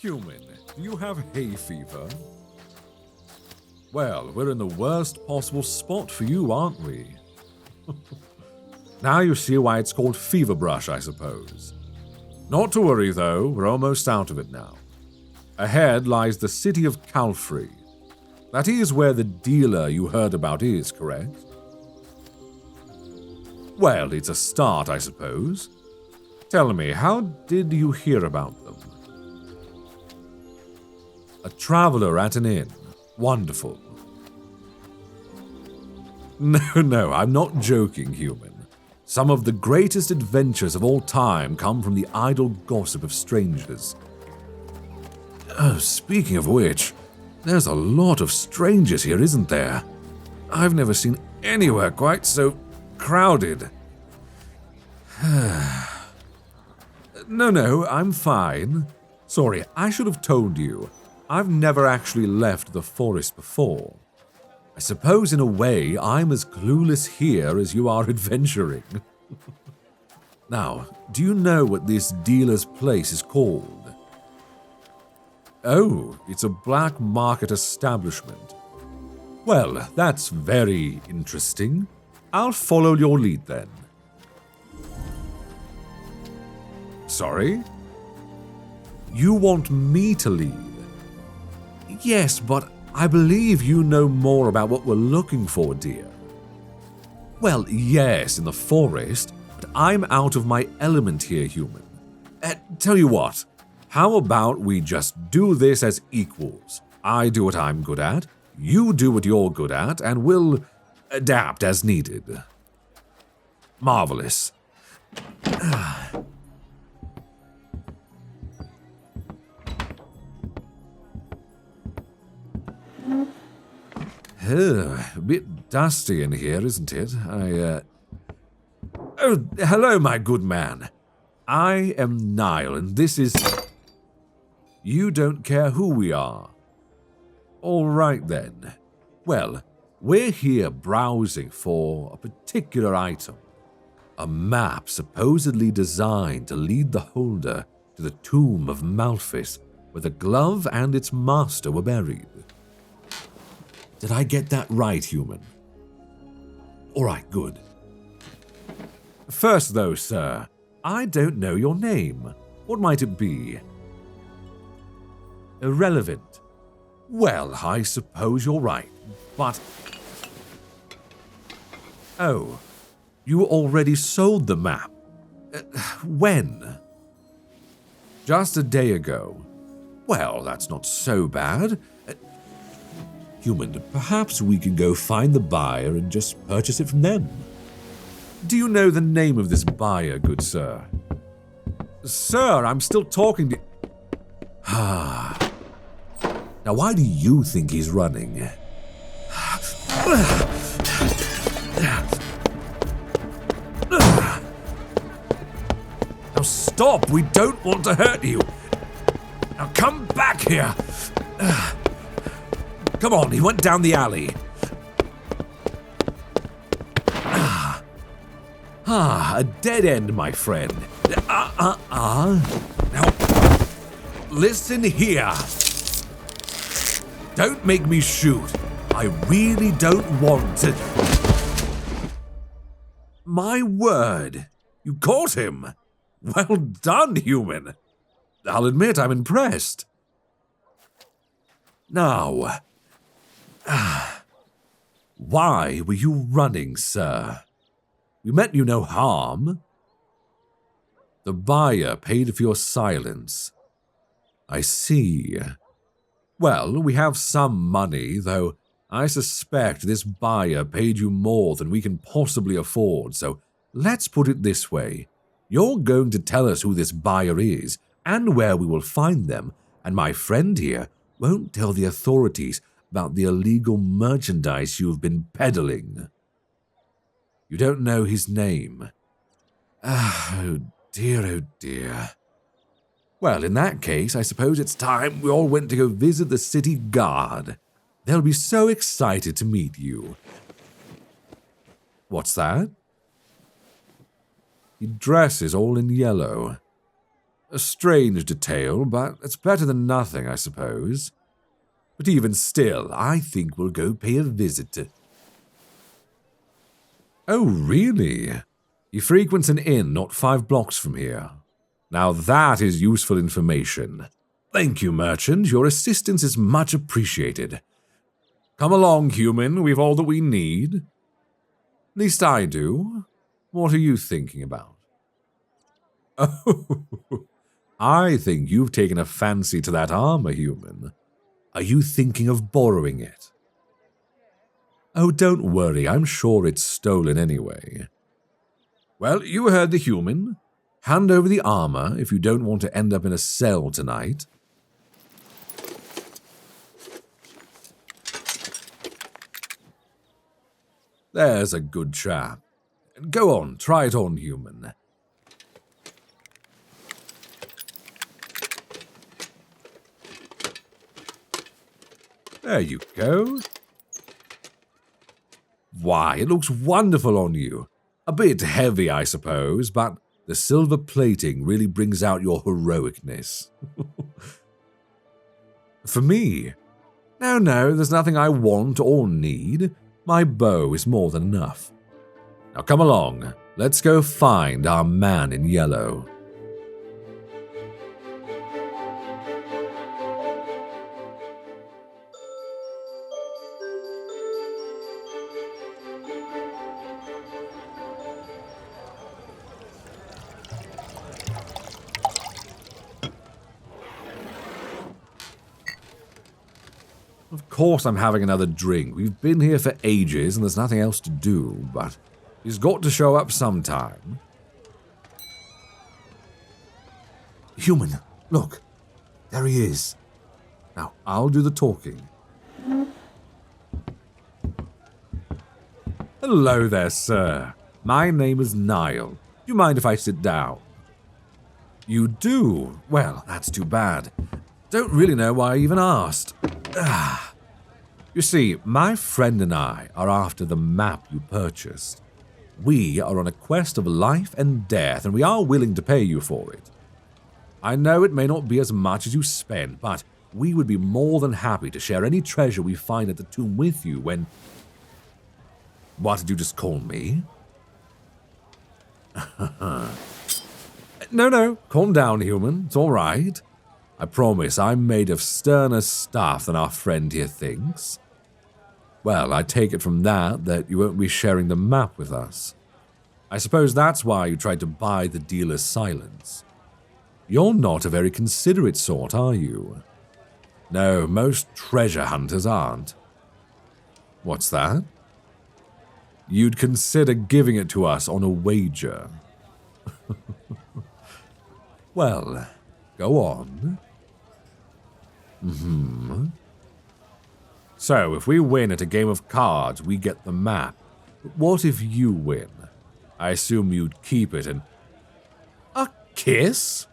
Human, do you have hay fever? Well, we're in the worst possible spot for you, aren't we? Now you see why it's called fever brush, I suppose. Not to worry, though, we're almost out of it now. Ahead lies the city of Calfrey. That is where the dealer you heard about is, correct? Well, it's a start, I suppose. Tell me, how did you hear about them? A traveler at an inn. Wonderful. No, I'm not joking, human. Some of the greatest adventures of all time come from the idle gossip of strangers. Oh, speaking of which, there's a lot of strangers here, isn't there? I've never seen anywhere quite so crowded. No, I'm fine. Sorry, I should have told you. I've never actually left the forest before. I suppose in a way I'm as clueless here as you are adventuring. Now, do you know what this dealer's place is called? Oh, it's a black market establishment. Well, that's very interesting. I'll follow your lead then. Sorry? You want me to lead? Yes, but I believe you know more about what we're looking for, dear. Well, yes, in the forest, but I'm out of my element here, human. Tell you what, how about we just do this as equals? I do what I'm good at, you do what you're good at, and we'll adapt as needed. Marvelous. A bit dusty in here, isn't it? Oh, hello, my good man. I am Niall, and this is... You don't care who we are. All right, then. Well, we're here browsing for a particular item. A map supposedly designed to lead the holder to the tomb of Malphas, where the glove and its master were buried. Did I get that right, human? All right, good. First, though, sir, I don't know your name. What might it be? Irrelevant. Well, I suppose you're right, but... Oh, you already sold the map. When? Just a day ago. Well, that's not so bad. Human, perhaps we could go find the buyer and just purchase it from them. Do you know the name of this buyer, good sir? Sir, I'm still talking to... Now, why do you think he's running? Now stop, we don't want to hurt you. Now come back here. Come on, he went down the alley. A dead end, my friend. Now, listen here. Don't make me shoot. I really don't want to. My word, you caught him. Well done, human. I'll admit I'm impressed. Now, why were you running, sir? We meant you no harm. The buyer paid for your silence. I see. Well, we have some money, though I suspect this buyer paid you more than we can possibly afford, so let's put it this way. You're going to tell us who this buyer is and where we will find them, and my friend here won't tell the authorities about the illegal merchandise you've been peddling. You don't know his name. Oh dear. Well, in that case, I suppose it's time we all went to go visit the city guard. They'll be so excited to meet you. What's that? He dresses all in yellow. A strange detail, but it's better than nothing, I suppose. But even still, I think we'll go pay a visit to... Oh, really? He frequents an inn not 5 blocks from here. Now that is useful information. Thank you, merchant. Your assistance is much appreciated. Come along, human. We've all that we need. At least I do. What are you thinking about? Oh, I think you've taken a fancy to that armor, human. Are you thinking of borrowing it? Oh, don't worry. I'm sure it's stolen anyway. Well, you heard the human. Hand over the armor if you don't want to end up in a cell tonight. There's a good chap. Go on, try it on, human. There you go. Why, it looks wonderful on you. A bit heavy, I suppose, but the silver plating really brings out your heroicness. For me? No, there's nothing I want or need. My bow is more than enough. Now come along, let's go find our man in yellow. Of course I'm having another drink. We've been here for ages and there's nothing else to do, but he's got to show up sometime. Human, look. There he is. Now, I'll do the talking. Hello there, sir. My name is Niall. Do you mind if I sit down? You do? Well, that's too bad. Don't really know why I even asked. You see, my friend and I are after the map you purchased. We are on a quest of life and death, and we are willing to pay you for it. I know it may not be as much as you spend, but we would be more than happy to share any treasure we find at the tomb with you when... What did you just call me? No, calm down, human. It's all right. I promise I'm made of sterner stuff than our friend here thinks. Well, I take it from that you won't be sharing the map with us. I suppose that's why you tried to buy the dealer's silence. You're not a very considerate sort, are you? No, most treasure hunters aren't. What's that? You'd consider giving it to us on a wager. Well, go on. So, if we win at a game of cards, we get the map. But what if you win? I assume you'd keep it and... A kiss?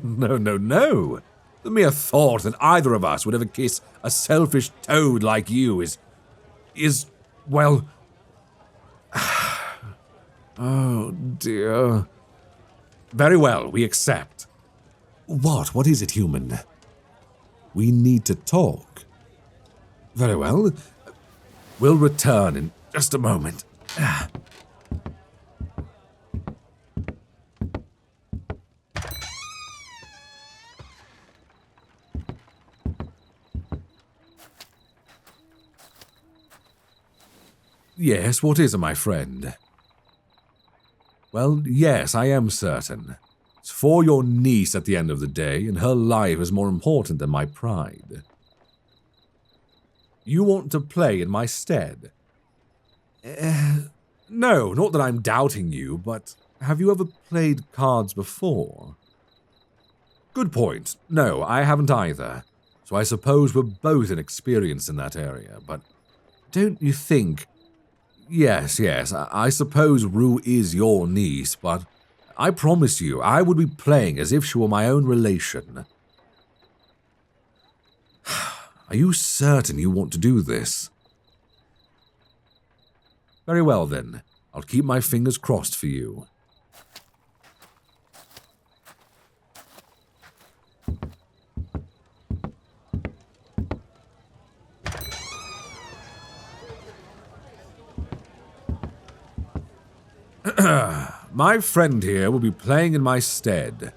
No. The mere thought that either of us would ever kiss a selfish toad like you is, well... Oh, dear. Very well, we accept. What is it, human? We need to talk. Very well. We'll return in just a moment. Yes, what is it, my friend? Well, yes, I am certain. It's for your niece at the end of the day, and her life is more important than my pride. You want to play in my stead? No, not that I'm doubting you, but have you ever played cards before? Good point. No, I haven't either. So I suppose we're both inexperienced in that area, but don't you think... Yes, I suppose Rue is your niece, but I promise you I would be playing as if she were my own relation. Are you certain you want to do this? Very well then, I'll keep my fingers crossed for you. My friend here will be playing in my stead.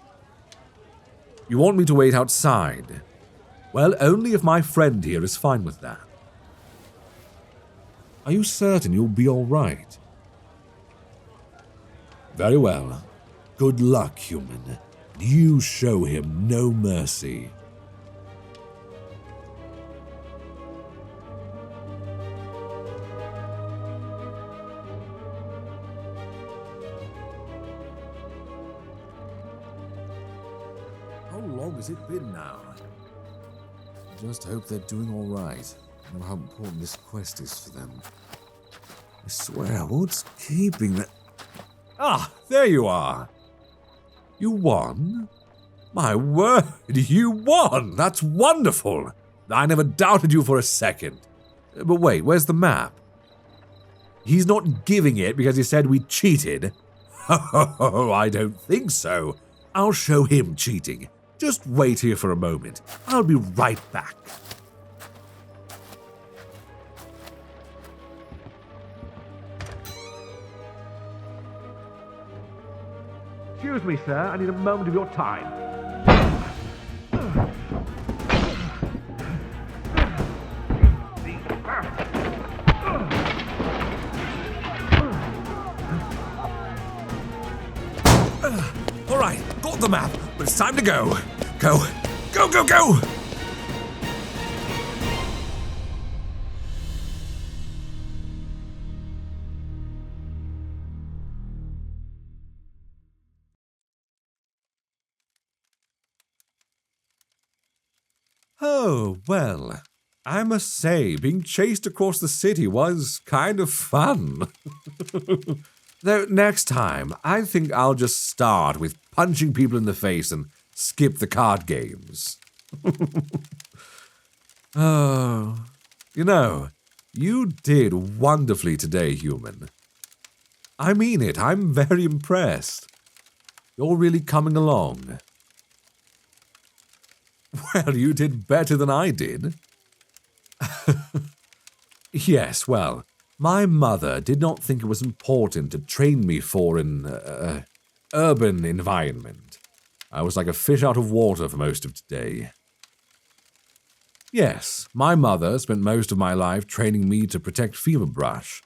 You want me to wait outside? Well, only if my friend here is fine with that. Are you certain you'll be all right? Very well. Good luck, human. You show him no mercy. How long has it been now? I just hope they're doing all right. I know how important this quest is for them. I swear, what's keeping that? Ah, there you are. You won? My word, you won! That's wonderful! I never doubted you for a second. But wait, where's the map? He's not giving it because he said we cheated. Oh, I don't think so. I'll show him cheating. Just wait here for a moment. I'll be right back. Excuse me, sir. I need a moment of your time. All right, got the map, but it's time to go. Go, go, go, go! Oh, well, I must say, being chased across the city was kind of fun. Though next time, I think I'll just start with punching people in the face and skip the card games. Oh, you did wonderfully today, human. I mean it, I'm very impressed. You're really coming along. Well, you did better than I did. Yes, well, my mother did not think it was important to train me for an urban environment. I was like a fish out of water for most of today. Yes, my mother spent most of my life training me to protect Feverbrush.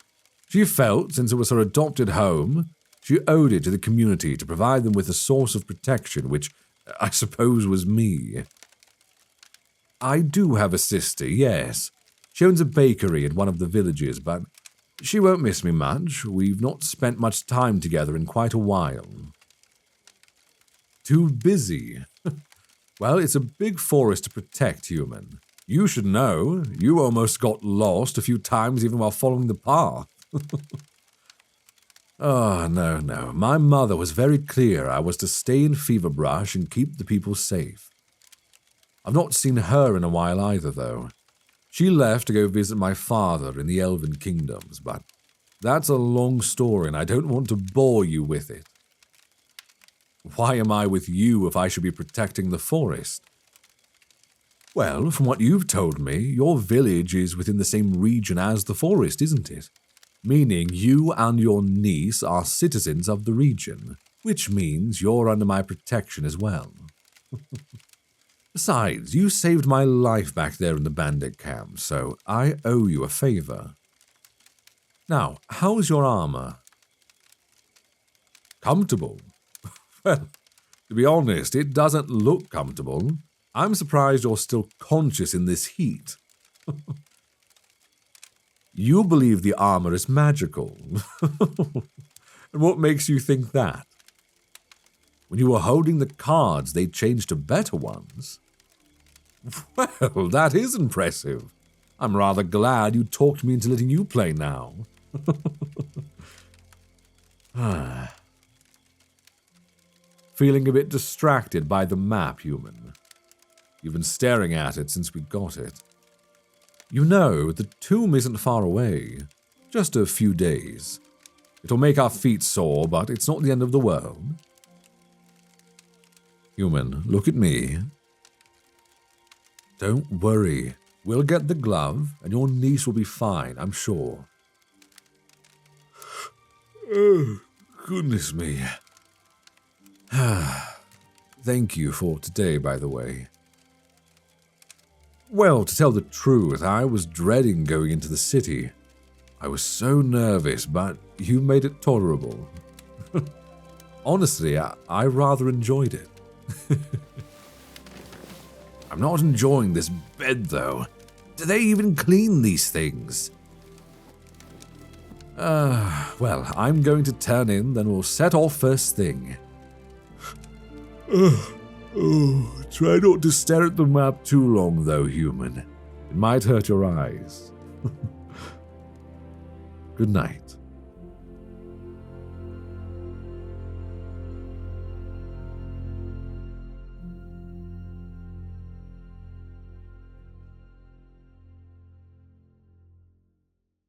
She felt, since it was her adopted home, she owed it to the community to provide them with a source of protection, which I suppose was me. I do have a sister, yes. She owns a bakery in one of the villages, but she won't miss me much. We've not spent much time together in quite a while. Too busy. Well, it's a big forest to protect, human. You should know. You almost got lost a few times even while following the path. Oh, no. My mother was very clear I was to stay in Feverbrush and keep the people safe. I've not seen her in a while either, though. She left to go visit my father in the Elven Kingdoms, but that's a long story and I don't want to bore you with it. Why am I with you if I should be protecting the forest? Well, from what you've told me, your village is within the same region as the forest, isn't it? Meaning you and your niece are citizens of the region, which means you're under my protection as well. Besides, you saved my life back there in the bandit camp, so I owe you a favor. Now, how's your armor? Comfortable? Well, to be honest, it doesn't look comfortable. I'm surprised you're still conscious in this heat. You believe the armor is magical. And what makes you think that? When you were holding the cards, they changed to better ones. Well, that is impressive. I'm rather glad you talked me into letting you play now. Feeling a bit distracted by the map, human. You've been staring at it since we got it. You know, the tomb isn't far away. Just a few days. It'll make our feet sore, but it's not the end of the world. Human, look at me. Don't worry. We'll get the glove, and your niece will be fine, I'm sure. Goodness me. Thank you for today, by the way. Well, to tell the truth, I was dreading going into the city. I was so nervous, but you made it tolerable. Honestly, I rather enjoyed it. I'm not enjoying this bed, though. Do they even clean these things? Well, I'm going to turn in, then we'll set off first thing. Try not to stare at the map too long, though, human. It might hurt your eyes. Good night.